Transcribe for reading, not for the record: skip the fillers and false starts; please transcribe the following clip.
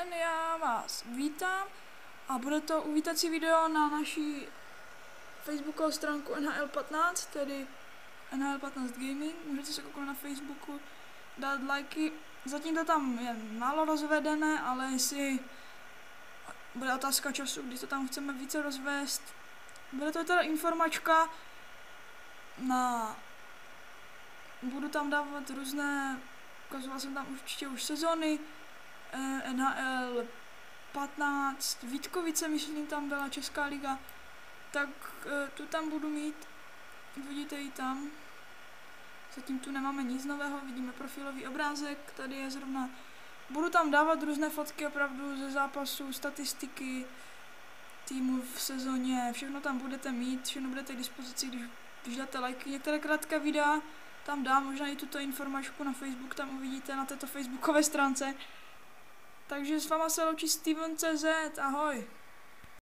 den, já vás vítám a bude to uvítací video na naší facebookovou stránku NHL15, tedy NHL15 Gaming. Můžete se kouknout na Facebooku, dát lajky. Zatím to tam je málo rozvedené, ale jestli bude otázka času, když to tam chceme více rozvést. Bude to teda informačka budu tam dávat různé, ukazoval jsem tam určitě už sezony, NHL 15, Vítkovice, myslím, tam byla Česká liga, tak tu tam budu mít, vidíte ji tam. Zatím tu nemáme nic nového, vidíme profilový obrázek, tady je zrovna, budu tam dávat různé fotky opravdu ze zápasů, statistiky týmu v sezóně, všechno tam budete mít, všechno budete k dispozici, když dáte lajky. Některé krátké videa tam dám, možná i tuto informačku na Facebook, tam uvidíte na této facebookové stránce. Takže s váma se loučí Steven.cz, ahoj!